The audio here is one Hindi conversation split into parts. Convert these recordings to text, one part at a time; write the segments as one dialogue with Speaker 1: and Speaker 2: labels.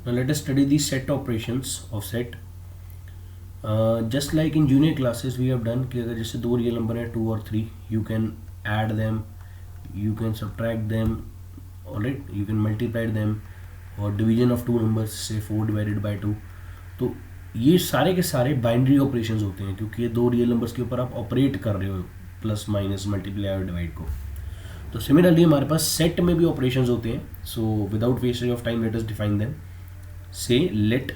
Speaker 1: Now let us study the set operations of set. Just like in junior classes we have done कि अगर जैसे दो रियल नंबर हैं 2 और 3, you can add them, you can subtract them, alright, you can multiply them, और division of two numbers say 4 divided by 2. तो ये सारे के सारे बाइनरी ऑपरेशंस होते हैं क्योंकि ये दो रियल नंबर्स के ऊपर आप ऑपरेट कर रहे हो प्लस माइनस मल्टीप्लाई और डिवाइड को. तो सिमिलरली हमारे पास सेट में भी ऑपरेशंस होते हैं. So without wasting of time let us define them. Say let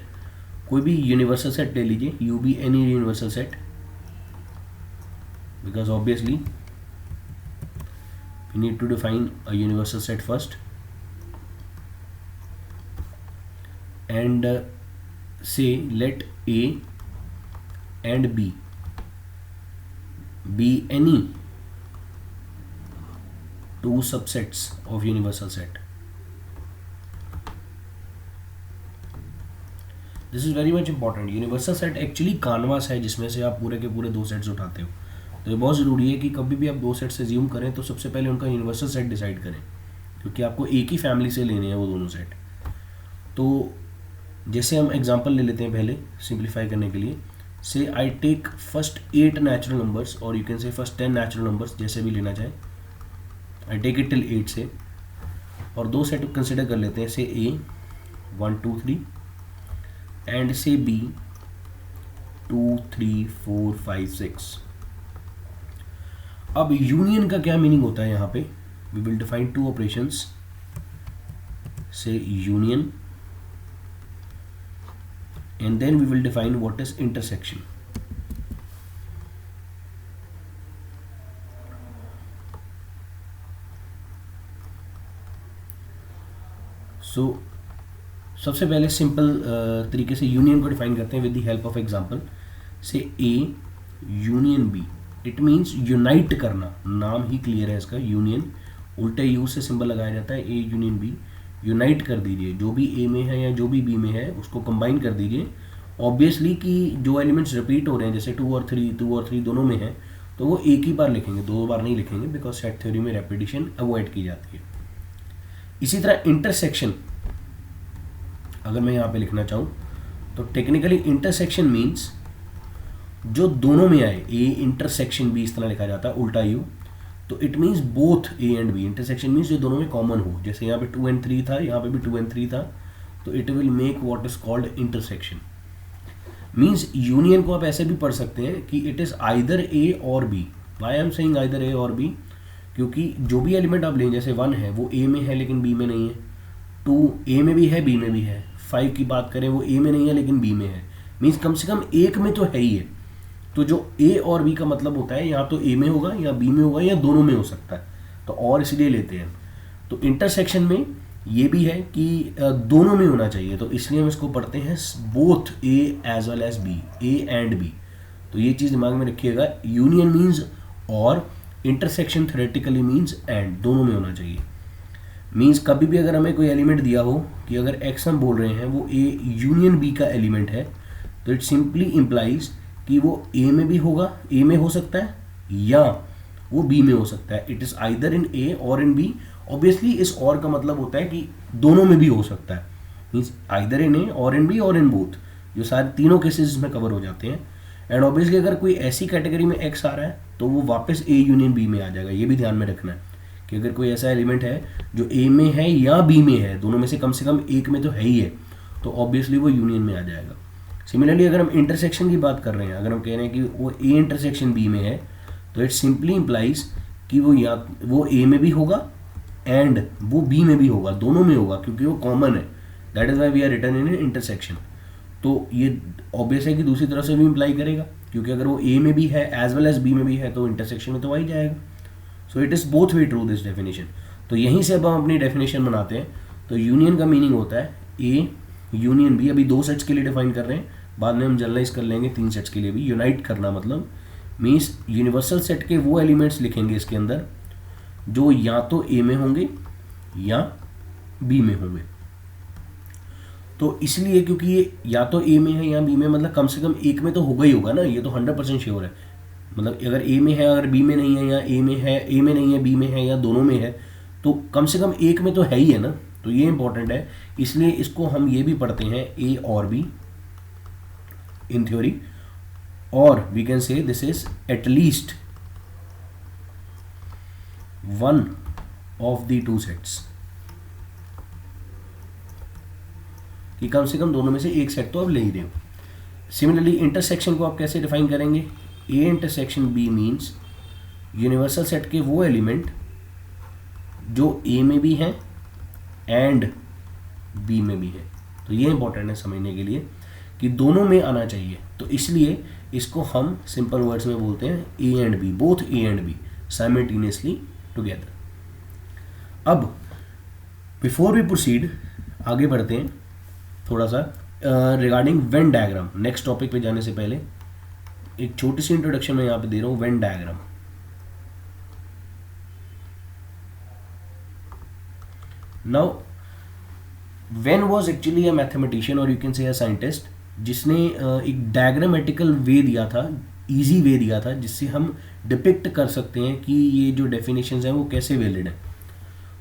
Speaker 1: कोई भी यूनिवर्सल सेट ले लीजिए, U be any universal set, because obviously we need to define a universal set first. And say let A and B be any two subsets of universal set. This is very much important. Universal set actually canvas है जिसमें से आप पूरे के पूरे दो सेट्स उठाते हो. तो ये बहुत ज़रूरी है कि कभी भी आप दो सेट्स एज्यूम करें तो सबसे पहले उनका यूनिवर्सल सेट डिसाइड करें, क्योंकि आपको एक ही फैमिली से लेने हैं वो दोनों सेट. तो जैसे हम एग्जांपल ले लेते हैं पहले सिंप्लीफाई करने के लिए. Say I take first 8 natural numbers, और you can say first 10 natural numbers, जैसे भी लेना चाहे. आई टेक इट टिल 8 से, और दो सेट कंसिडर कर लेते हैं. से ए 1 2 3 एंड से बी 2 3 4 5 6. अब यूनियन का क्या मीनिंग होता है यहाँ पे? We will define two operations. Say union, and then we will define what is intersection. So सबसे पहले सिंपल तरीके से यूनियन को डिफाइन करते हैं with the help of example. Say A union B, it means unite करना. नाम ही क्लियर है इसका, यूनियन. उल्टे यू से सिंबल लगाया जाता है. ए यूनियन बी, यूनाइट कर दीजिए. जो भी ए में है या जो भी बी में है उसको कंबाइन कर दीजिए. ऑब्वियसली कि जो एलिमेंट्स रिपीट हो रहे हैं जैसे 2 और 3 दोनों में है, तो वो एक ही बार लिखेंगे, दो बार नहीं लिखेंगे, बिकॉज सेट थ्योरी में रेपिटेशन अवॉइड की जाती है. इसी तरह इंटरसेक्शन अगर मैं यहाँ पे लिखना चाहूँ तो टेक्निकली इंटरसेक्शन मीन्स जो दोनों में आए. ए इंटरसेक्शन बी इस तरह लिखा जाता है, उल्टा यू. तो it means both A and B. Intersection means जो दोनों में कॉमन हो. जैसे यहाँ पे 2 and 3 था, यहाँ पे भी 2 and 3 था, तो it will make what is called intersection. Means union को आप ऐसे भी पढ़ सकते हैं कि इट इज़ आइदर ए और B. Why I am saying either A और बी? क्योंकि जो भी एलिमेंट आप लें, जैसे 1 है वो ए में है लेकिन बी में नहीं है. 2 ए में भी है बी में भी है. 5 की बात करें वो ए में नहीं है लेकिन बी में है. मीन्स कम से कम एक में तो है ही है. तो जो ए और बी का मतलब होता है या तो ए में होगा या बी में होगा या दोनों में हो सकता है. तो और इसलिए लेते हैं. तो इंटरसेक्शन में ये भी है कि दोनों में होना चाहिए, तो इसलिए हम इसको पढ़ते हैं both A as well as B, A and B. तो ये चीज़ दिमाग में रखिएगा. यूनियन मीन्स और, इंटरसेक्शन थ्योरेटिकली मीन्स एंड, दोनों में होना चाहिए. मीन्स कभी भी अगर हमें कोई एलिमेंट दिया हो कि अगर एक्स हम बोल रहे हैं वो ए यूनियन बी का एलिमेंट है, तो इट सिंपली इम्प्लाइज कि वो ए में भी होगा, ए में हो सकता है, या वो बी में हो सकता है. इट इज़ आइदर इन ए और इन बी. ऑब्वियसली इस और का मतलब होता है कि दोनों में भी हो सकता है. मीन्स आइदर इन ए और इन बी और इन बोथ, जो सारे तीनों केसेस में कवर हो जाते हैं. एंड ऑब्वियसली अगर कोई ऐसी कैटेगरी में एक्स आ रहा है तो वो वापस ए यूनियन बी में आ जाएगा. ये भी ध्यान में रखना है कि अगर कोई ऐसा एलिमेंट है जो ए में है या बी में है, दोनों में से कम एक में तो है ही है, तो ऑब्वियसली वो यूनियन में आ जाएगा. सिमिलरली अगर हम इंटरसेक्शन की बात कर रहे हैं, अगर हम कह रहे हैं कि वो ए इंटरसेक्शन बी में है, तो इट सिंपली इम्प्लाइज कि वो ए में भी होगा एंड वो बी में भी होगा, दोनों में होगा, क्योंकि वो कॉमन है. That is why we are written in intersection. तो ये ऑब्वियस है कि दूसरी तरफ से भी इम्प्लाई करेगा, क्योंकि अगर वो ए में भी है एज वेल एज बी में भी है तो इंटरसेक्शन में तो आ ही जाएगा. So it is both way true this definition. तो यहीं से अब हम अपनी डेफिनेशन बनाते हैं. तो यूनियन का मीनिंग होता है ए यूनियन बी. अभी 2 सेट्स के लिए डिफाइन कर रहे हैं, बाद में हम जनरलाइज कर लेंगे 3 सेट्स के लिए भी. यूनाइट करना मतलब मीन्स यूनिवर्सल सेट के वो एलिमेंट्स लिखेंगे इसके अंदर जो या तो ए में होंगे या बी में होंगे. तो इसलिए क्योंकि ये या तो ए में है या बी में, मतलब कम से कम एक में तो होगा ही होगा ना. ये तो 100% श्योर है. मतलब अगर ए में है अगर बी में नहीं है, या ए में है ए में नहीं है बी में है या दोनों में है, तो कम से कम एक में तो है ही है ना. तो ये इंपॉर्टेंट है, इसलिए इसको हम ये भी पढ़ते हैं ए और बी इन थ्योरी, और we can say this is at least one of the two sets, कि कम से कम दोनों में से एक सेट तो आप ले ही रहे हो। सिमिलरली इंटरसेक्शन को आप कैसे डिफाइन करेंगे? A intersection B means universal set के वो एलिमेंट जो ए में भी हैं एंड बी में भी है। तो ये इंपॉर्टेंट है समझने के लिए कि दोनों में आना चाहिए, तो इसलिए इसको हम सिंपल वर्ड्स में बोलते हैं A and B, both A and B simultaneously together. अब बिफोर वी प्रोसीड आगे बढ़ते हैं थोड़ा सा regarding Venn diagram. Next topic पे जाने से पहले एक छोटी सी इंट्रोडक्शन मैं यहाँ पे दे रहा हूँ Venn diagram. Now Venn was actually a mathematician और you can say a scientist, जिसने एक डायग्रामेटिकल वे दिया था, इजी वे दिया था, जिससे हम डिपिक्ट कर सकते हैं कि ये जो डेफिनेशंस हैं वो कैसे वैलिड हैं।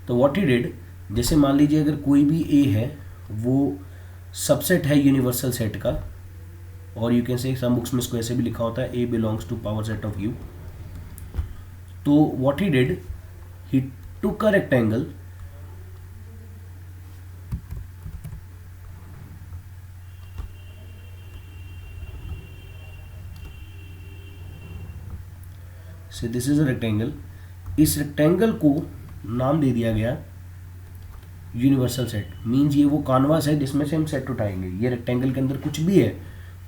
Speaker 1: तो व्हाट ही डिड, जैसे मान लीजिए अगर कोई भी ए है वो सबसेट है यूनिवर्सल सेट का, और यू कैन से सम बुक्स में इसको ऐसे भी लिखा होता है A belongs to power set of U. तो what he did, he took a rectangle say this is a rectangle, इस रेक्टेंगल को नाम दे दिया गया यूनिवर्सल सेट। मींस ये वो कानवास है जिसमें से हम सेट उठाएंगे, ये रेक्टेंगल के अंदर कुछ भी है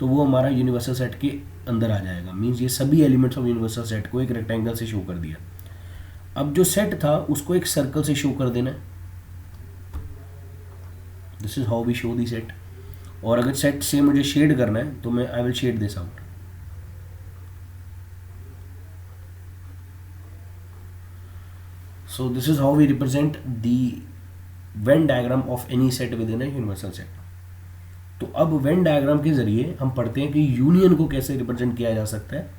Speaker 1: तो वो हमारा यूनिवर्सल सेट के अंदर आ जाएगा। मींस ये सभी एलिमेंट्स ऑफ यूनिवर्सल सेट को एक रेक्टेंगल से शो कर दिया। अब जो सेट था उसको एक सर्कल से शो कर देना है, this is how we show the set. और अगर सेट से मुझे शेड करना है तो मैं I will shade this out. So this is how we represent the Venn diagram of any set within a universal set. तो अब वेन डायग्राम के जरिए हम पढ़ते हैं कि यूनियन को कैसे रिप्रेजेंट किया जा सकता है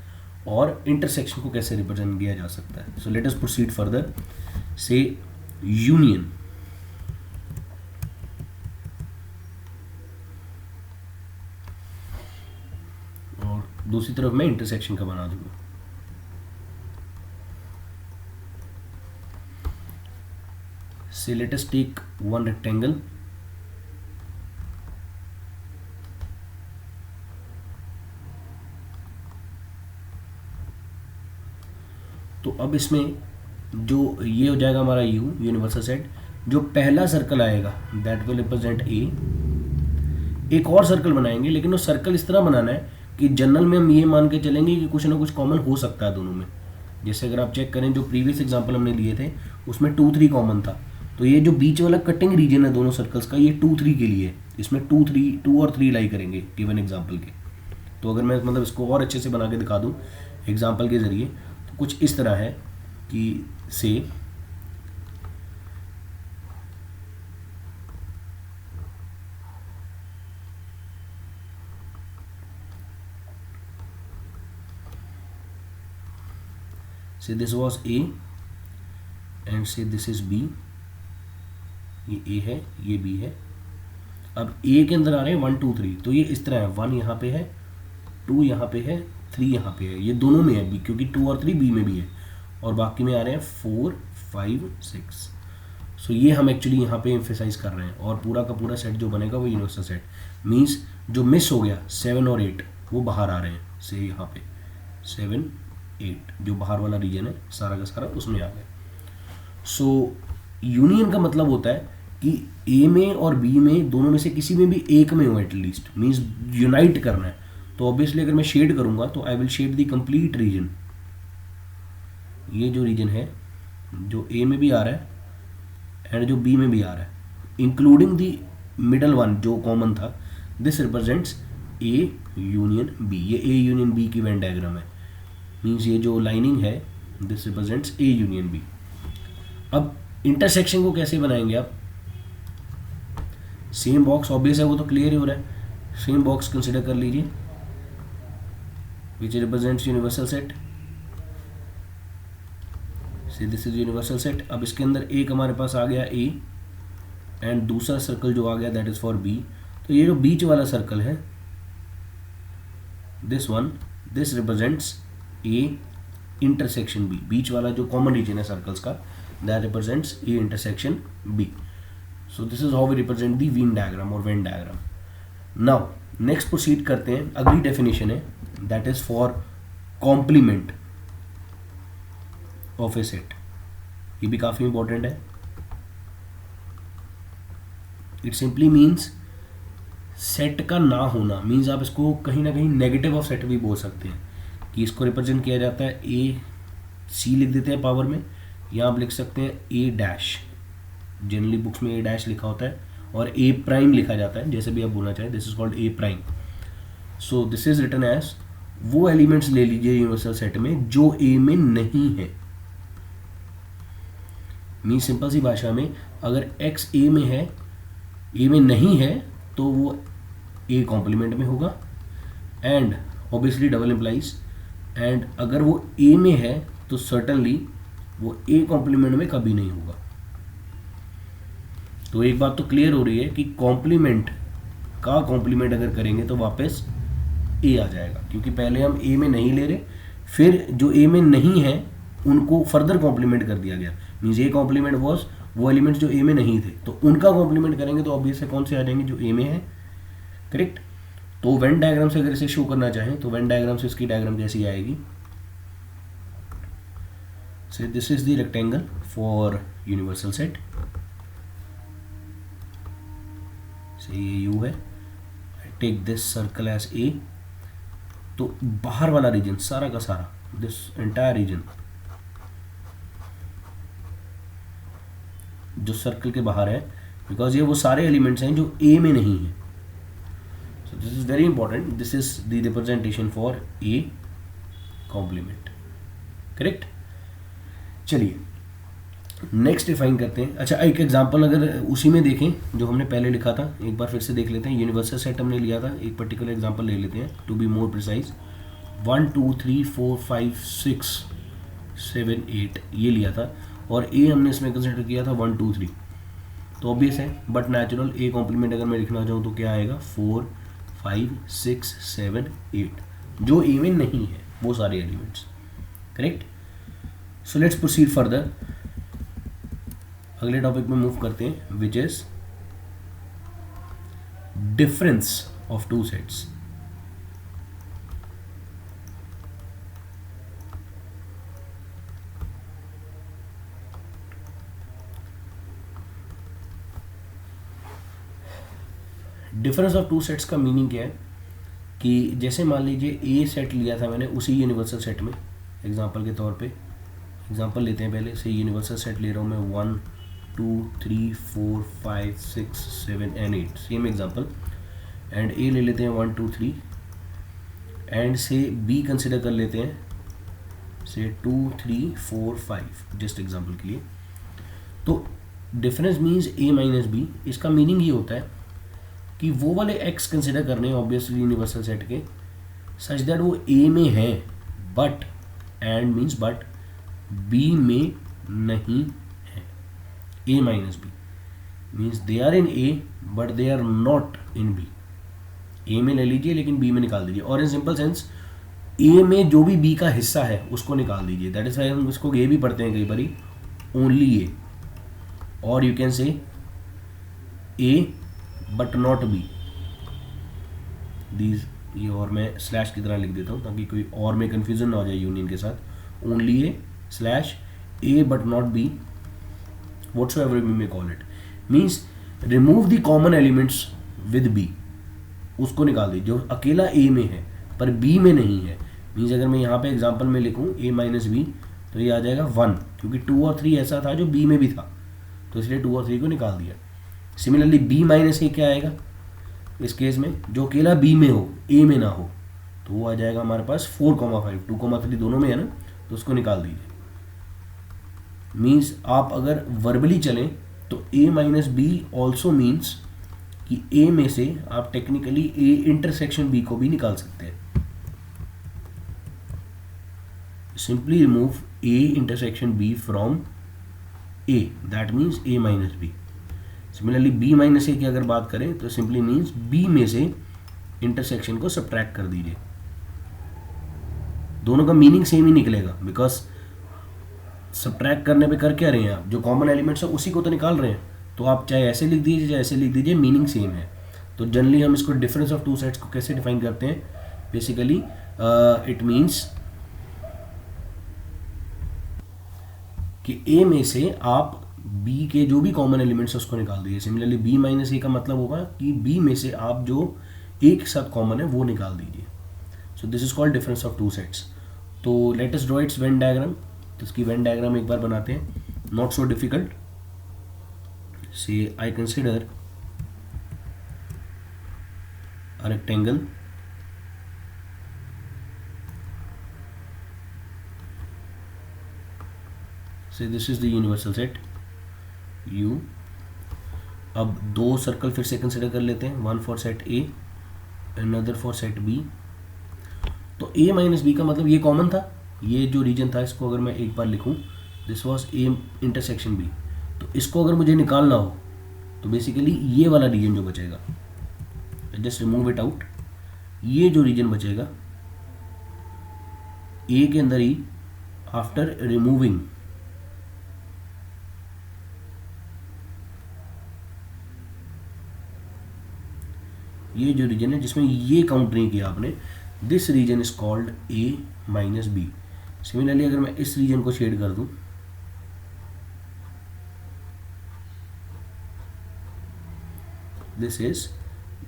Speaker 1: और इंटरसेक्शन को कैसे रिप्रेजेंट किया जा सकता है। So let us proceed further. से यूनियन, और दूसरी तरफ मैं इंटरसेक्शन का बना दूंगा। Say let us take one rectangle, तो अब इसमें जो ये हो जाएगा हमारा यू यूनिवर्सल सेट, जो पहला सर्कल आएगा दैट विल रिप्रेजेंट ए। एक और सर्कल बनाएंगे, लेकिन वो सर्कल इस तरह बनाना है कि जनरल में हम ये मान के चलेंगे कि कुछ ना कुछ कॉमन हो सकता है दोनों में। जैसे अगर आप चेक करें जो प्रीवियस एग्जांपल हमने लिए थे उसमें 2 3 कॉमन था, तो ये जो बीच वाला कटिंग रीजन है दोनों सर्कल्स का, ये 2 3 के लिए है। इसमें 2 और 3 लाई करेंगे गिवन एग्जांपल के। तो अगर मैं मतलब इसको और अच्छे से बना के दिखा दूं एग्जांपल के ज़रिए, तो कुछ इस तरह है कि से दिस वॉज ए एंड से दिस इज बी। ये ए है, ये बी है। अब ए के अंदर आ रहे हैं 1 2 3, तो ये इस तरह है, 1 यहाँ पे है, 2 यहाँ पे है, 3 यहाँ पे है। ये दोनों में है बी, क्योंकि 2 और 3 बी में भी है, और बाकी में आ रहे हैं 4 5 6। सो ये हम एक्चुअली यहाँ पे एम्फेसाइज कर रहे हैं, और पूरा का पूरा सेट जो बनेगा वो यूनिवर्सल सेट। मीन्स जो मिस हो गया 7 और 8 वो बाहर आ रहे हैं। से यहाँ पे 7 8 जो बाहर वाला रीजन है सारा का सारा उसमें आ गया। सो यूनियन का मतलब होता है कि ए में और बी में दोनों में से किसी में भी एक में हो एटलीस्ट, मीन्स यूनाइट करना है। तो ऑब्वियसली अगर मैं शेड करूंगा तो I will shade the complete region. ये जो रीजन है जो ए में भी आ रहा है एंड जो बी में भी आ रहा है, इंक्लूडिंग द मिडल वन जो कॉमन था, this represents A union B. ये ए यूनियन बी की वेन डायग्राम है। मीन्स ये जो लाइनिंग है this represents A union B. अब इंटरसेक्शन को कैसे बनाएंगे आप? सेम बॉक्स ऑब्वियस है, वो तो क्लियर ही हो रहा है। सेम बॉक्स कंसिडर कर लीजिए विच रिप्रेजेंट्स यूनिवर्सल सेट। से दिस इज यूनिवर्सल सेट। अब इसके अंदर एक हमारे पास आ गया ए, एंड दूसरा सर्कल जो आ गया दैट इज फॉर बी। तो ये जो बीच वाला सर्कल है this one, this represents A intersection B. बीच वाला जो कॉमन रीजन है सर्कल्स का that represents A intersection B. So this is how we represent the Venn diagram और Venn diagram. Now next proceed करते हैं, अगली डेफिनेशन है that is for complement of a set. ये भी काफी इंपॉर्टेंट है। इट सिंपली मीन्स सेट का ना होना, मीन्स आप इसको कहीं ना कहीं नेगेटिव ऑफ सेट भी बोल सकते हैं कि इसको रिप्रेजेंट किया जाता है ए सी लिख देते हैं पावर में, या आप लिख सकते हैं ए डैश। जनरली बुक्स में ए डैश लिखा होता है और ए प्राइम लिखा जाता है, जैसे भी आप बोलना चाहें, this is called A prime. So this is written as, वो एलिमेंट्स ले लीजिए यूनिवर्सल सेट में जो ए में नहीं है। मीन सिंपल सी भाषा में अगर एक्स ए में है, ए में नहीं है, तो वो ए कॉम्प्लीमेंट में होगा, and obviously double implies, and अगर वो ए में है तो सर्टनली वो ए कॉम्प्लीमेंट में कभी नहीं होगा। तो एक बात तो क्लियर हो रही है कि कॉम्प्लीमेंट का कॉम्प्लीमेंट अगर करेंगे तो वापस ए आ जाएगा, क्योंकि पहले हम ए में नहीं ले रहे, फिर जो ए में नहीं है उनको फर्दर कॉम्प्लीमेंट कर दिया गया। मीन्स ए कॉम्प्लीमेंट वॉज वो एलिमेंट्स जो ए में नहीं थे, तो उनका कॉम्प्लीमेंट करेंगे तो ऑब्वियस है कौन से आ जाएंगे, जो ए में है। करेक्ट। तो वेन डायग्राम से अगर इसे शो करना चाहें तो वेन डायग्राम से इसकी डायग्राम कैसी आएगी, say this is the rectangle for universal set, say ये यू है, I take this circle as A. तो बाहर वाला रीजन सारा का सारा, दिस एंटायर रीजन जो सर्कल के बाहर है, बिकॉज ये वो सारे एलिमेंट्स हैं जो ए में नहीं है। So this is very important, this is the representation for A complement. Correct. चलिए नेक्स्ट डिफाइन करते हैं। अच्छा, एक एग्जांपल अगर उसी में देखें जो हमने पहले लिखा था, एक बार फिर से देख लेते हैं। यूनिवर्सल सेट हमने लिया था, एक पर्टिकुलर एग्जांपल ले लेते हैं टू बी मोर प्रिसाइज। 1 2 3 4 5 6 7 8 ये लिया था, और ए हमने इसमें कंसिडर किया था 1 2 3। तो ऑब्वियस है बट नेचुरल, ए कॉम्प्लीमेंट अगर मैं लिखना चाहूँ तो क्या आएगा, 4 5 6 7 8, जो ए में नहीं है वो सारे elements. Correct. So let's proceed further, अगले टॉपिक में मूव करते हैं, which is difference of two sets. Difference of two sets का मीनिंग क्या है कि जैसे मान लीजिए ए सेट लिया था मैंने उसी यूनिवर्सल सेट में, एग्जांपल के तौर पे एग्जांपल लेते हैं पहले से, यूनिवर्सल सेट ले रहा हूँ मैं 1 2 3 4 5 6 7 एंड 8, सेम एग्जांपल, एंड ए ले लेते हैं 1 2 3, एंड से बी कंसिडर कर लेते हैं से 2 3 4 5, जस्ट एग्जांपल के लिए। तो difference means A minus B, इसका मीनिंग ये होता है कि वो वाले एक्स कंसिडर करने हैं ऑब्वियसली यूनिवर्सल सेट के, सच दैट वो ए में है but, and means but, B में नहीं है। A minus B means they are in A but they are not in B. A में ले लीजिए लेकिन बी में निकाल दीजिए, और इन सिंपल सेंस ए में जो भी बी का हिस्सा है उसको निकाल दीजिए। दैट इज वाई हम इसको ए भी पढ़ते हैं कई बारी, ओनली ए, और यू कैन से ए बट नॉट बी दीज, ये और मैं स्लैश की तरह लिख देता हूँ ताकि कोई और में कन्फ्यूजन ना हो जाए यूनियन के साथ। Only A slash A but not B, whatsoever we may call it, means remove the common elements with B, उसको निकाल दीजिए जो अकेला ए में है पर बी में नहीं है। मीन्स अगर मैं यहाँ पे एग्जांपल में लिखूँ ए माइनस बी तो ये आ जाएगा 1, क्योंकि 2 और 3 ऐसा था जो बी में भी था, तो इसलिए 2 और 3 को निकाल दिया। सिमिलरली बी माइनस ए क्या आएगा इस केस में, जो अकेला बी में हो ए में ना हो, तो वो आ जाएगा हमारे पास 4, 5, 2, 3 दोनों में है ना, तो उसको निकाल दीजिए। मीन्स आप अगर वर्बली चलें तो ए माइनस बी ऑल्सो मीन्स कि ए में से आप टेक्निकली ए इंटरसेक्शन बी को भी निकाल सकते हैं। Simply remove A intersection B from A, that means A minus B. Similarly B minus A की अगर बात करें तो सिंपली मीन्स बी में से इंटरसेक्शन को सब्ट्रैक्ट कर दीजिए। दोनों का मीनिंग सेम ही निकलेगा, बिकॉज सब्ट्रैक्ट करने पे कर क्या रहे हैं आप, जो कॉमन एलिमेंट्स है उसी को तो निकाल रहे हैं। तो आप चाहे ऐसे लिख दीजिए चाहे ऐसे लिख दीजिए, मीनिंग सेम है। तो जनरली हम इसको डिफरेंस ऑफ टू सेट्स को कैसे डिफाइन करते हैं, बेसिकली इट मीन्स कि ए में से आप बी के जो भी कॉमन एलिमेंट्स है उसको निकाल दीजिए। सिमिलरली बी माइनस ए का मतलब होगा कि बी में से आप जो ए के साथ कॉमन है वो निकाल दीजिए। So this is called difference of two sets. तो let us draw its Venn diagram. तो इसकी वेन डायग्राम एक बार बनाते हैं, नॉट सो डिफिकल्ट। से I consider a rectangle say this is the universal set U। अब दो सर्कल फिर से कंसिडर कर लेते हैं, one for set A another for set B। तो A माइनस बी का मतलब ये कॉमन था, ये जो रीजन था इसको अगर मैं एक बार लिखूं, this was A intersection B। तो इसको अगर मुझे निकालना हो तो बेसिकली ये वाला रीजन जो बचेगा, जस्ट रिमूव इट आउट, ये जो रीजन बचेगा A के अंदर ही आफ्टर रिमूविंग ये जो रीजन है जिसमें ये काउंट नहीं किया आपने, this region is called A minus B. Similarly अगर मैं इस रीजन को शेड कर दूं, this is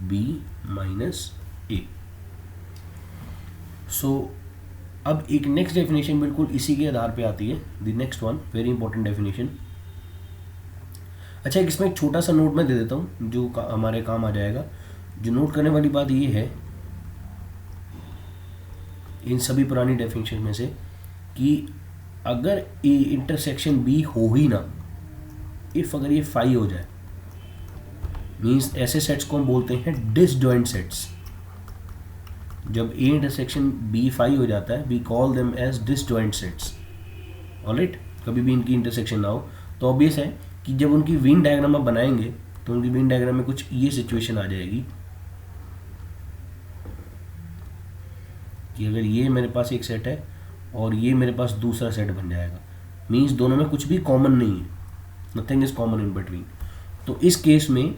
Speaker 1: B minus A. So अब एक नेक्स्ट डेफिनेशन बिल्कुल इसी के आधार पे आती है, the next one very important definition. अच्छा, इसमें एक छोटा सा नोट मैं दे देता हूँ जो हमारे काम आ जाएगा। जो नोट करने वाली बात ये है इन सभी पुरानी डेफिनेशन में से कि अगर ए इंटरसेक्शन बी हो ही ना, इफ अगर ये फाई हो जाए, मीन्स ऐसे सेट्स को हम बोलते हैं डिसजॉइंट सेट्स। जब ए इंटरसेक्शन बी फाई हो जाता है, we call them as disjoint sets. Alright, कभी भी इनकी इंटरसेक्शन ना हो तो ऑब्वियस है कि जब उनकी वेन डायग्राम आप बनाएंगे तो उनकी वेन डायग्राम में कुछ ये सिचुएशन आ जाएगी कि अगर ये मेरे पास एक सेट है और ये मेरे पास दूसरा सेट बन जाएगा, मीन्स दोनों में कुछ भी कॉमन नहीं है, nothing is common in between. तो इस केस में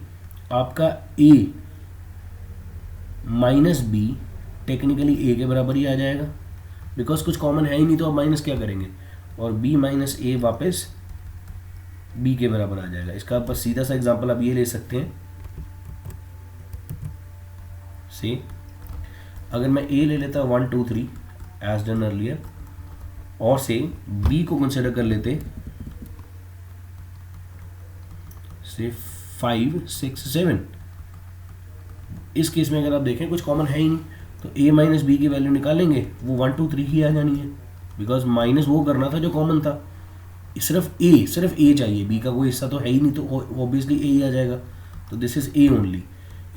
Speaker 1: आपका ए माइनस बी टेक्निकली ए के बराबर ही आ जाएगा, बिकॉज कुछ कॉमन है ही नहीं तो आप माइनस क्या करेंगे, और बी माइनस ए वापस बी के बराबर आ जाएगा। इसका बस सीधा सा एग्जांपल आप ये ले सकते हैं, से अगर मैं ए ले लेता 1 2 3 एज डन अर्लियर, और से बी को कंसिडर कर लेते से 5 6 7। इस केस में अगर आप देखें कुछ कॉमन है ही नहीं, तो a माइनस बी की वैल्यू निकालेंगे वो 1 2 3 ही आ जानी है, बिकॉज माइनस वो करना था जो कॉमन था। सिर्फ a चाहिए, b का कोई हिस्सा तो है ही नहीं, तो ऑब्वियसली a ही आ जाएगा। तो दिस इज a ओनली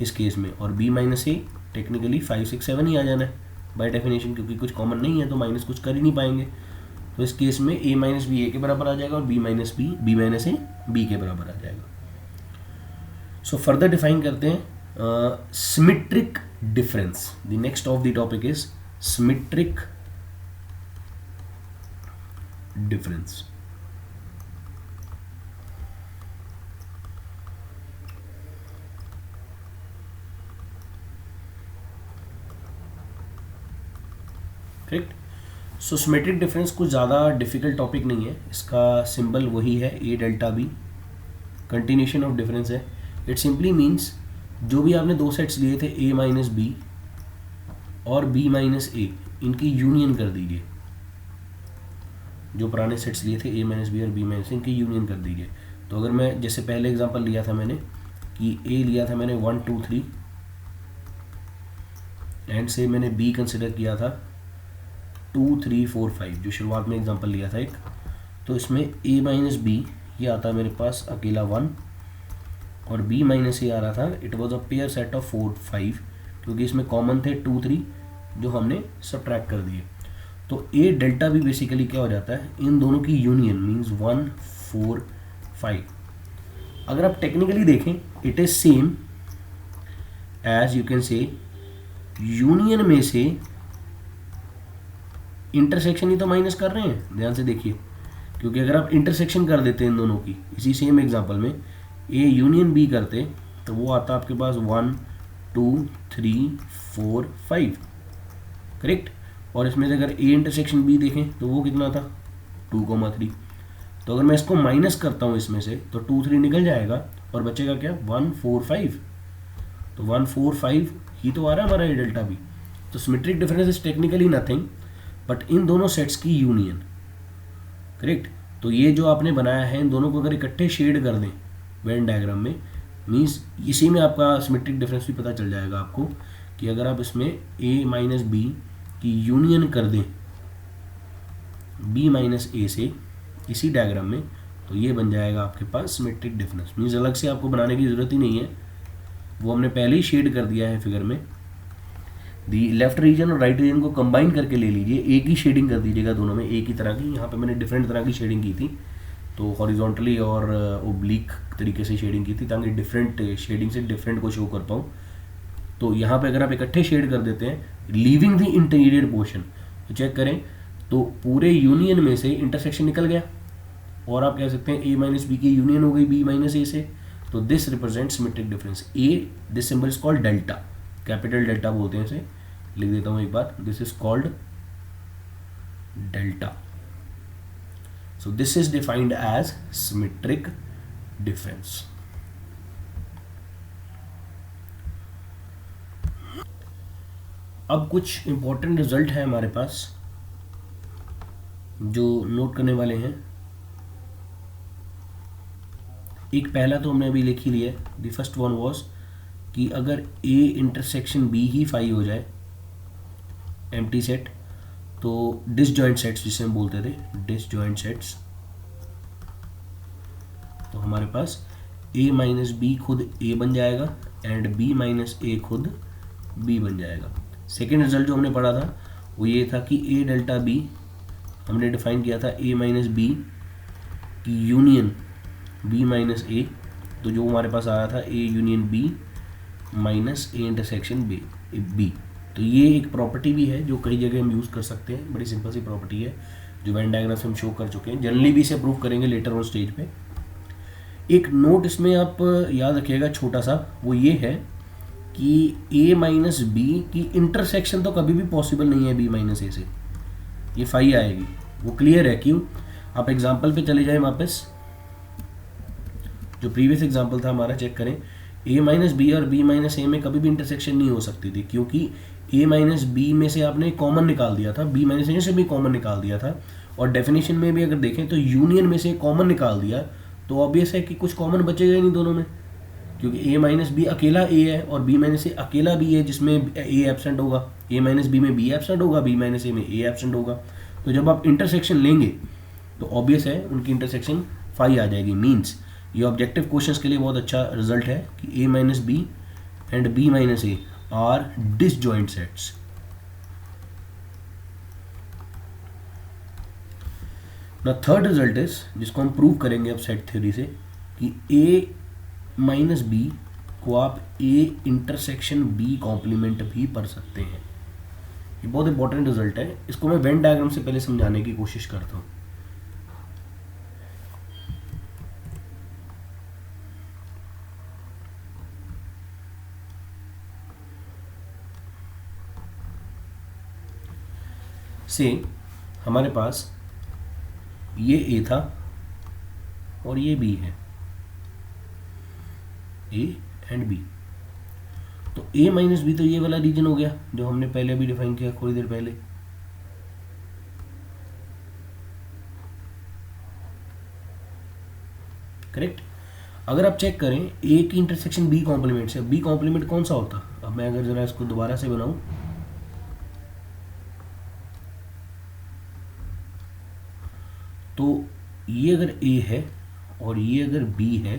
Speaker 1: इस केस में, और b माइनस ए टेक्निकली 5 6 7 ही आ जाना है बाय डेफिनेशन, क्योंकि कुछ कॉमन नहीं है तो माइनस कुछ कर ही नहीं पाएंगे। तो इस केस में a माइनस बी ए के बराबर आ जाएगा और b माइनस ए बी के बराबर आ जाएगा। सो फर्दर डिफाइन करते हैं symmetric difference. The next of the topic is symmetric difference. Correct. So symmetric difference कुछ ज़्यादा डिफिकल्ट टॉपिक नहीं है, इसका सिंबल वही है A delta B, continuation of difference है। इट सिंपली मीन्स जो भी आपने दो सेट्स लिए थे ए माइनस बी और बी माइनस ए, इनकी यूनियन कर दीजिए। जो पुराने सेट्स लिए थे ए माइनस बी और बी माइनस, इनकी यूनियन कर दीजिए। तो अगर मैं जैसे पहले एग्जांपल लिया था मैंने कि ए लिया था मैंने 1 2 3 एंड से मैंने बी कंसिडर किया था 2 3 4 5, जो शुरुआत में एग्जांपल लिया था एक। तो इसमें a माइनस बी ये आता है मेरे पास अकेला 1 और b माइनस ए आ रहा था, it was a pair set of 4 5, क्योंकि इसमें कॉमन थे 2 3 जो हमने सब्ट्रैक्ट कर दिए। तो a डेल्टा बी बेसिकली क्या हो जाता है, इन दोनों की यूनियन मींस 1 4 5। अगर आप टेक्निकली देखें it is same as you can say union में से इंटरसेक्शन ही तो माइनस कर रहे हैं, ध्यान से देखिए, क्योंकि अगर आप इंटरसेक्शन कर देते हैं इन दोनों की इसी सेम एग्जांपल में ए यूनियन बी करते तो वो आता आपके पास 1 2 3 4 5, करेक्ट। और इसमें से अगर ए इंटरसेक्शन बी देखें तो वो कितना था 2,3। तो अगर मैं इसको माइनस करता हूँ इसमें से तो 2 3 निकल जाएगा और बचेगा क्या 1 4 5। तो 1 4 5 ही तो आ रहा है हमारा ये डेल्टा बी। तो symmetric difference is technically nothing but in दोनों सेट्स की यूनियन, करेक्ट। तो ये जो आपने बनाया है इन दोनों को अगर इकट्ठे शेड कर दें वेन डायग्राम में, मीन्स इसी में आपका सिमेट्रिक डिफरेंस भी पता चल जाएगा आपको कि अगर आप इसमें a माइनस बी की यूनियन कर दें b माइनस ए से इसी डायग्राम में, तो ये बन जाएगा आपके पास सिमेट्रिक डिफरेंस। मीन्स अलग से आपको बनाने की ज़रूरत ही नहीं है, वो हमने पहले ही शेड कर दिया है फिगर में। दी लेफ्ट रीजन और राइट रीजन को कंबाइन करके ले लीजिए, एक ही शेडिंग कर दीजिएगा दोनों में एक ही तरह की। यहाँ पे मैंने डिफरेंट तरह की शेडिंग की थी, तो हॉरिजॉन्टली और ओब्लिक तरीके से शेडिंग की थी ताकि डिफरेंट शेडिंग से डिफरेंट को शो कर पाऊँ। तो यहाँ पे अगर आप इकट्ठे शेड कर देते हैं लीविंग द इंटीरियर पोर्शन, तो चेक करें तो पूरे यूनियन में से इंटरसेक्शन निकल गया और आप कह सकते हैं ए माइनस बी की यूनियन हो गई बी माइनस ए से। तो this represent symmetric difference. A this symbol is called delta, capital delta बोलते हैं इसे, लिख देता हूँ एक बार, this is called delta. So this is defined as symmetric difference. अब कुछ इंपॉर्टेंट रिजल्ट है हमारे पास जो नोट करने वाले हैं। एक पहला तो हमने अभी लिख ही लिया, द फर्स्ट वन वाज कि अगर ए इंटरसेक्शन बी ही फाई हो जाए एम्प्टी सेट, तो डिसजॉइंट सेट्स जिसे हम बोलते थे डिसजॉइंट सेट्स, तो हमारे पास ए माइनस बी खुद ए बन जाएगा एंड बी माइनस ए खुद बी बन जाएगा। सेकेंड रिजल्ट जो हमने पढ़ा था वो ये था कि ए डेल्टा बी हमने डिफाइन किया था ए माइनस बी की यूनियन बी माइनस ए, तो जो हमारे पास आया था A union B minus A intersection B. तो ये एक प्रॉपर्टी भी है जो कई जगह हम यूज़ कर सकते हैं, बड़ी सिंपल सी प्रॉपर्टी है जो वेन डायग्राम से हम शो कर चुके हैं, जनरली भी इसे प्रूव करेंगे लेटर ऑन स्टेज पे। एक नोट इसमें आप याद रखिएगा छोटा सा, वो ये है कि ए माइनस बी की इंटरसेक्शन तो कभी भी पॉसिबल नहीं है बी माइनस ए से, ये फाई आएगी, वो क्लियर है। क्यों? आप एग्जाम्पल पे चले जाएं वापस, जो प्रीवियस एग्जाम्पल था हमारा, चेक करें ए माइनस बी और बी माइनस ए में कभी भी इंटरसेक्शन नहीं हो सकती थी, क्योंकि ए माइनस बी में से आपने कॉमन निकाल दिया था, बी माइनस ए से भी कॉमन निकाल दिया था, और डेफिनेशन में भी अगर देखें तो यूनियन में से कॉमन निकाल दिया, तो ऑब्वियस है कि कुछ कॉमन बचेगा ही नहीं दोनों में, क्योंकि ए माइनस बी अकेला ए है और बी माइनस ए अकेला बी है जिसमें ए एब्सेंट होगा, ए माइनस बी में बी एब्सेंट होगा, बी माइनस ए में ए एब्सेंट होगा। तो जब आप इंटरसेक्शन लेंगे तो ऑब्वियस है उनकी इंटरसेक्शन फाई आ जाएगी। मीन्स ये ऑब्जेक्टिव क्वेश्चंस के लिए बहुत अच्छा रिजल्ट है कि A minus B and B minus A are disjoint sets. ना थर्ड रिजल्ट इज, जिसको हम प्रूव करेंगे अब सेट थ्योरी से, कि ए माइनस बी को आप ए इंटरसेक्शन बी कॉम्प्लीमेंट भी पढ़ सकते हैं। ये बहुत इंपॉर्टेंट रिजल्ट है, इसको मैं वेन डायग्राम से पहले समझाने की कोशिश करता हूँ। से हमारे पास ये ए था और ये बी है, ए एंड बी। तो ए माइनस बी तो ये वाला रीजन हो गया जो हमने पहले भी डिफाइन किया थोड़ी देर पहले। करेक्ट। अगर आप चेक करें ए की इंटरसेक्शन बी कॉम्प्लीमेंट से, बी कॉम्प्लीमेंट कौन सा होता? अब मैं अगर जरा इसको दोबारा से बनाऊं, तो ये अगर ए है और ये अगर बी है,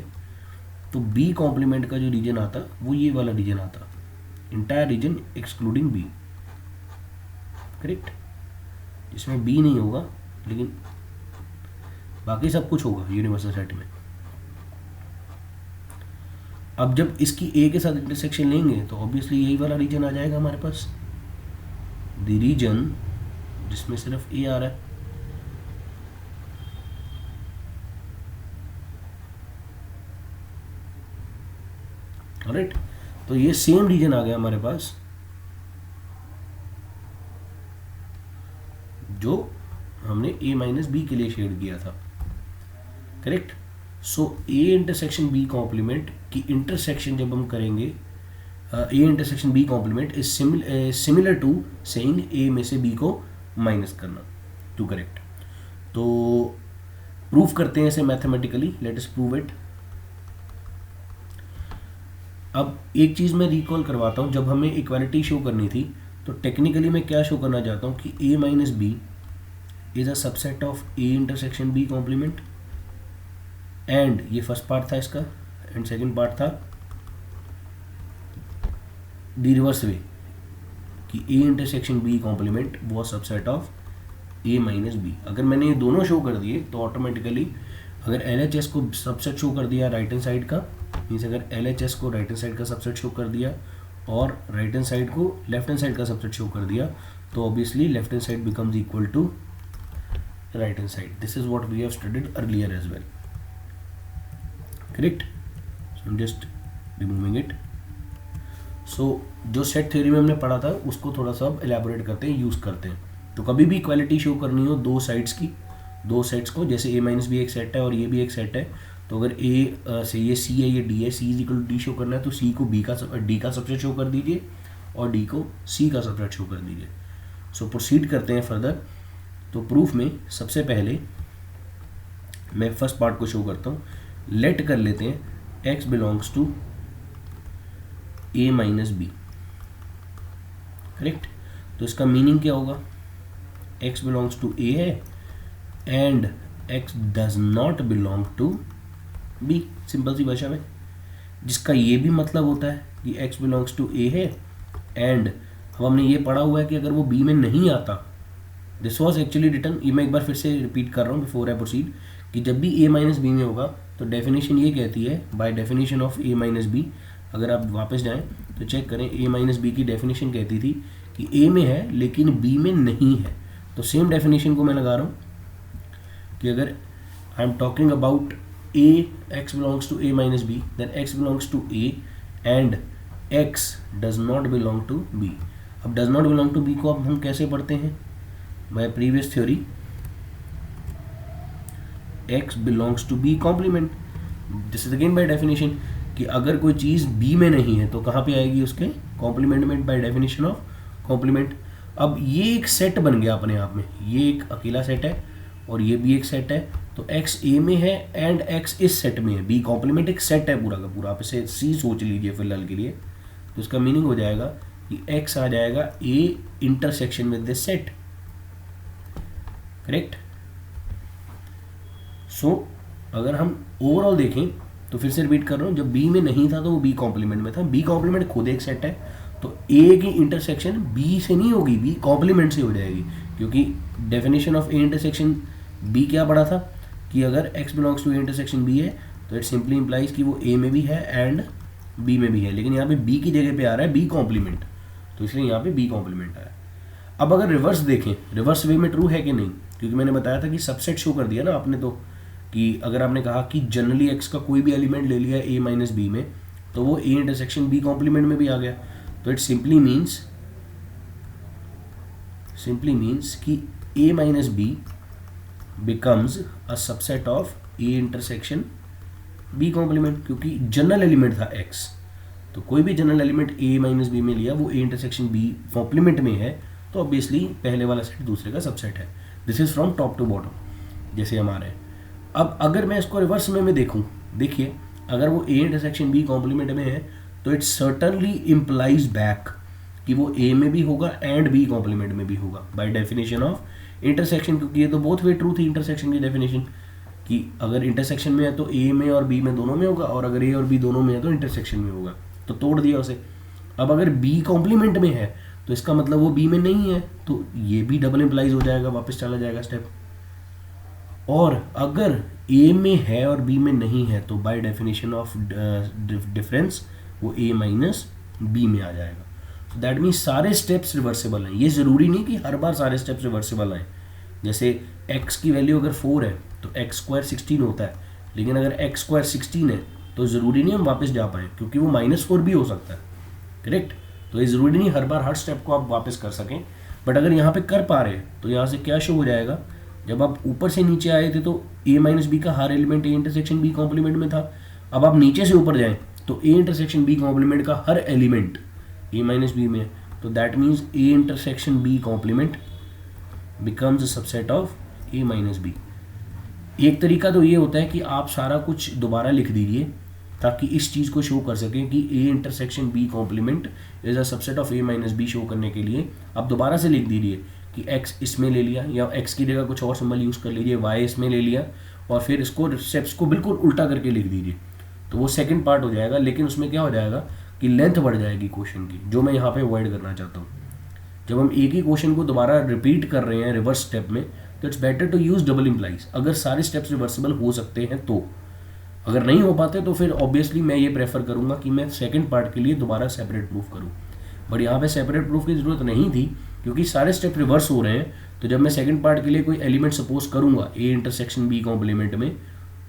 Speaker 1: तो बी कॉम्प्लीमेंट का जो रीजन आता वो ये वाला रीजन आता, entire region excluding B. Correct. जिसमें बी नहीं होगा लेकिन बाकी सब कुछ होगा यूनिवर्सल सेट में। अब जब इसकी ए के साथ इंटरसेक्शन लेंगे तो ऑब्वियसली यही वाला रीजन आ जाएगा हमारे पास, द रीजन जिसमें सिर्फ ए आ रहा है। ऑलराइट, तो ये सेम रीजन आ गया हमारे पास जो हमने a माइनस बी के लिए शेड किया था। Correct. So a intersection b complement की इंटरसेक्शन जब हम करेंगे, a intersection b complement is similar to saying a में से b को माइनस करना टू करेक्ट। तो प्रूफ करते हैं इसे mathematically, let us prove it. अब एक चीज़ मैं रिकॉल करवाता हूँ, जब हमें इक्वालिटी शो करनी थी तो टेक्निकली मैं क्या शो करना चाहता हूँ कि a minus B is a subset of a intersection b complement, and ये फर्स्ट पार्ट था इसका, एंड सेकंड पार्ट था द रिवर्स वे कि a इंटरसेक्शन b कॉम्प्लीमेंट वो subset of a minus B. अगर मैंने ये दोनों शो कर दिए तो ऑटोमेटिकली अगर LHS को सबसेट शो कर दिया राइट हैंड साइड का, मीन्स अगर LHS को राइट हैंड साइड का सबसेट शो कर दिया और राइट हैंड साइड को लेफ्ट हैंड साइड का सबसेट शो कर दिया, तो obviously left hand side becomes equal to right hand side. This is what we have studied earlier as well. Correct. So I am just removing it. So जो सेट थ्योरी में हमने पढ़ा था उसको थोड़ा सा अब एलैबोरेट करते हैं, यूज़ करते हैं। तो कभी भी इक्वालिटी शो करनी हो दो साइड्स की, दो सेट्स को, जैसे a माइनस बी एक सेट है और ये भी एक सेट है, तो अगर a से ये c है, ये d है, c is equal to d show करना है तो c को d का सबसेट शो कर दीजिए और d को c का सबसेट शो कर दीजिए। सो प्रोसीड करते हैं फर्दर। तो प्रूफ में सबसे पहले मैं फर्स्ट पार्ट को शो करता हूँ। लेट कर लेते हैं x belongs to a minus B. Correct. तो इसका मीनिंग क्या होगा, x बिलोंग्स टू a है and x does not belong to b, simple सी भाषा में, जिसका ये भी मतलब होता है कि x बिलोंग्स टू a है एंड अब हमने ये पढ़ा हुआ है कि अगर वो b में नहीं आता, दिस वॉज एक्चुअली रिटन, ये मैं एक बार फिर से रिपीट कर रहा हूँ बिफोर आई प्रोसीड, कि जब भी a माइनस बी में होगा तो डेफिनेशन ये कहती है by definition of a minus B, अगर आप वापस जाएं तो चेक करें a माइनस बी की डेफिनेशन कहती थी कि a में है लेकिन b में नहीं है। तो सेम डेफिनेशन को मैं लगा रहा हूँ कि अगर I am talking about a x belongs to a minus B, then x belongs to a and x does not belong to b। अब does not belong to b को अब हम कैसे पढ़ते हैं, by previous theory x belongs to b complement. This is again by definition कि अगर कोई चीज़ b में नहीं है तो कहाँ पे आएगी, उसके कॉम्प्लीमेंट में, बाय डेफिनेशन ऑफ कॉम्प्लीमेंट। अब ये एक सेट बन गया अपने आप में, ये एक अकेला सेट है और ये भी एक सेट है, तो x a में है एंड x इस सेट में है, b कॉम्प्लीमेंट एक सेट है पूरा का पूरा, आप इसे c सोच लीजिए फिलहाल के लिए। तो इसका मीनिंग हो जाएगा कि x आ जाएगा a intersection with this set. Correct. So अगर हम ओवरऑल देखें तो फिर से रिपीट कर रहा हूँ, जब b में नहीं था तो वो b कॉम्प्लीमेंट में था, b कॉम्प्लीमेंट खुद एक सेट है, तो a की इंटरसेक्शन b से नहीं होगी, b कॉम्प्लीमेंट से हो जाएगी, क्योंकि definition of a intersection b क्या पढ़ा था कि अगर x belongs to a intersection b है तो इट सिंपली इंप्लाइज कि वो a में भी है एंड b में भी है, लेकिन यहाँ पे b की जगह पे आ रहा है b कॉम्प्लीमेंट, तो इसलिए यहाँ पे b कॉम्प्लीमेंट आया। अब अगर रिवर्स देखें, रिवर्स वे में ट्रू है कि नहीं, क्योंकि मैंने बताया था कि सबसेट शो कर दिया ना आपने, तो कि अगर आपने कहा कि जनरली x का कोई भी एलिमेंट ले लिया a माइनस बी में तो वो a इंटरसेक्शन b कॉम्प्लीमेंट में भी आ गया, तो इट सिंपली मीन्स कि a minus B becomes a subset of a intersection b complement, क्योंकि जनरल एलिमेंट था x, तो कोई भी general element a minus B में लिया वो a इंटरसेक्शन b कॉम्प्लीमेंट में है, तो ऑब्वियसली पहले वाला सेट दूसरे का सबसेट है। This is from top to bottom जैसे हमारे हैं। अब अगर मैं इसको रिवर्स में देखूं, देखिए अगर वो a इंटरसेक्शन b कॉम्प्लीमेंट में है तो इट सर्टनली इम्प्लाइज बैक कि वो a में भी होगा एंड b कॉम्प्लीमेंट में भी होगा बाय डेफिनेशन ऑफ इंटरसेक्शन, क्योंकि ये तो बोथ वे ट्रू थी इंटरसेक्शन की डेफिनेशन कि अगर इंटरसेक्शन में है तो a में और b में दोनों में होगा, और अगर a और b दोनों में है तो इंटरसेक्शन में होगा, तो तोड़ दिया उसे। अब अगर b कॉम्प्लीमेंट में है तो इसका मतलब वो b में नहीं है, तो ये भी डबल इम्प्लाइज हो जाएगा, वापस चला जाएगा स्टेप। और अगर ए में है और बी में नहीं है तो बाय डेफिनेशन ऑफ डिफरेंस वो ए माइनस बी में आ जाएगा। तो दैट मीन्स सारे स्टेप्स रिवर्सिबल हैं। ये ज़रूरी नहीं कि हर बार सारे स्टेप्स रिवर्सिबल आए। जैसे x की वैल्यू अगर 4 है तो x स्क्वायर 16 होता है, लेकिन अगर x स्क्वायर 16 है तो ज़रूरी नहीं हम वापस जा पाएँ, क्योंकि वो -4 भी हो सकता है। करेक्ट। तो ये ज़रूरी नहीं हर बार हर स्टेप को आप वापस कर सकें, बट अगर यहाँ पे कर पा रहे हैं तो यहाँ से क्या शो हो जाएगा, जब आप ऊपर से नीचे आए थे तो a माइनस बी का हर element a intersection b complement में था। अब आप नीचे से ऊपर जाएं तो a इंटरसेक्शन b कॉम्प्लीमेंट का हर एलिमेंट a माइनस बी में है। तो that means a intersection b complement becomes a subset of a minus B. एक तरीका तो ये होता है कि आप सारा कुछ दोबारा लिख दीजिए ताकि इस चीज़ को शो कर सकें कि a intersection b complement is a subset of a minus B. Show करने के लिए आप दोबारा से लिख दीजिए कि x इसमें ले लिया, या x की जगह कुछ और सिंबल यूज़ कर लीजिए, y इसमें ले लिया, और फिर इसको स्टेप्स को बिल्कुल उल्टा करके लिख दीजिए। तो वो सेकंड पार्ट हो जाएगा, लेकिन उसमें क्या हो जाएगा कि लेंथ बढ़ जाएगी क्वेश्चन की, जो मैं यहाँ पे अवॉइड करना चाहता हूँ। जब हम एक ही क्वेश्चन को दोबारा रिपीट कर रहे हैं रिवर्स स्टेप में, तो it's better to use double implies अगर सारे स्टेप्स रिवर्सिबल हो सकते हैं तो। अगर नहीं हो पाते तो फिर ऑब्वियसली मैं ये प्रेफर करूँगा कि मैं सेकंड पार्ट के लिए दोबारा सेपरेट प्रूफ करूँ, बट यहाँ पे सेपरेट प्रूफ की ज़रूरत नहीं थी क्योंकि सारे स्टेप रिवर्स हो रहे हैं। तो जब मैं सेकंड पार्ट के लिए कोई एलिमेंट सपोज करूँगा a इंटरसेक्शन b कॉम्प्लीमेंट में,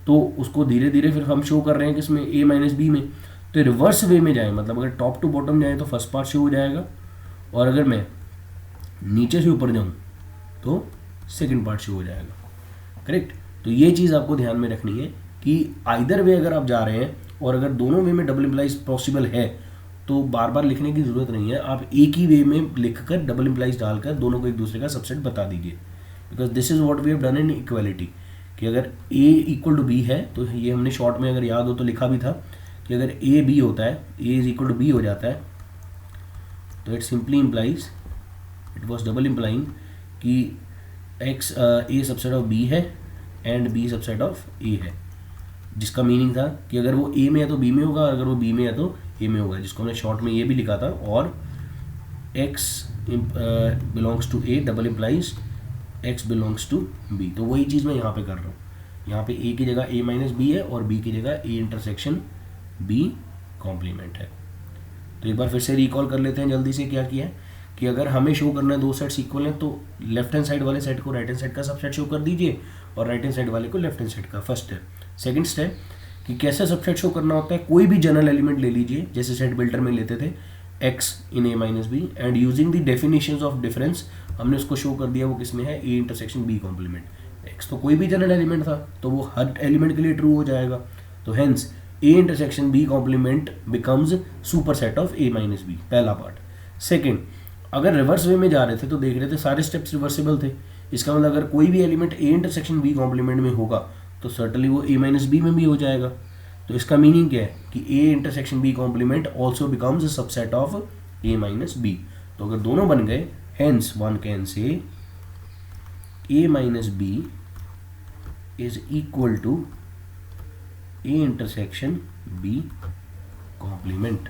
Speaker 1: तो उसको धीरे धीरे फिर हम शो कर रहे हैं कि इसमें a माइनस बी में, तो रिवर्स वे में जाए, मतलब अगर टॉप टू बॉटम जाए तो फर्स्ट पार्ट शो हो जाएगा, और अगर मैं नीचे से ऊपर जाऊँ तो सेकंड पार्ट शो हो जाएगा। करेक्ट। तो ये चीज़ आपको ध्यान में रखनी है कि आइदर वे अगर आप जा रहे हैं और अगर दोनों वे में डबल इम्प्लाइज पॉसिबल है तो बार बार लिखने की ज़रूरत नहीं है, आप एक ही वे में लिखकर डबल इम्प्लाइज डालकर दोनों को एक दूसरे का सबसेट बता दीजिए। Because this is what we have done in equality, कि अगर a इक्वल टू b है तो ये हमने शॉर्ट में अगर याद हो तो लिखा भी था कि अगर a b होता है, a is equal to b हो जाता है, तो it simply implies, it was double implying कि x a subset of b है and b subset of a है, जिसका मीनिंग था कि अगर वो a में है तो b में होगा, और अगर वो b में है तो a में होगा, जिसको हमने शॉर्ट में ये भी लिखा था। और x belongs to a double implies x belongs to b। तो वही चीज़ मैं यहाँ पे कर रहा हूँ, यहाँ पे a की जगह a माइनस बी है और b की जगह a इंटरसेक्शन b कॉम्प्लीमेंट है। तो एक बार फिर से रिकॉल कर लेते हैं जल्दी से क्या किया है कि अगर हमें शो करना है दो सेट्स इक्वल हैं तो लेफ्ट हैंड साइड वाले सेट को राइट हैंड साइड का सबसेट शो कर दीजिए और राइट हैंड साइड वाले को लेफ्ट हैंड साइड का। First step. सेकंड स्टेप कि कैसे सबसेट शो करना होता है, कोई भी जनरल एलिमेंट ले लीजिए जैसे सेट बिल्डर में लेते थे x in a minus B, and using the definitions of difference हमने उसको शो कर दिया वो किसमें है, a intersection b complement. x तो कोई भी जनरल एलिमेंट था तो वो हर एलिमेंट के लिए ट्रू हो जाएगा, तो hence a intersection b complement becomes superset of a minus B, पहला पार्ट। सेकेंड, अगर रिवर्स वे में जा रहे थे तो देख रहे थे सारे स्टेप्स रिवर्सिबल थे, इसका मतलब अगर कोई भी element a intersection b complement में होगा तो सर्टनली वो a माइनस बी में भी हो जाएगा। तो इसका मीनिंग क्या है कि a intersection b complement also becomes a subset of a minus B. तो अगर दोनों बन गए, hence one can say a minus B is equal to a intersection b complement.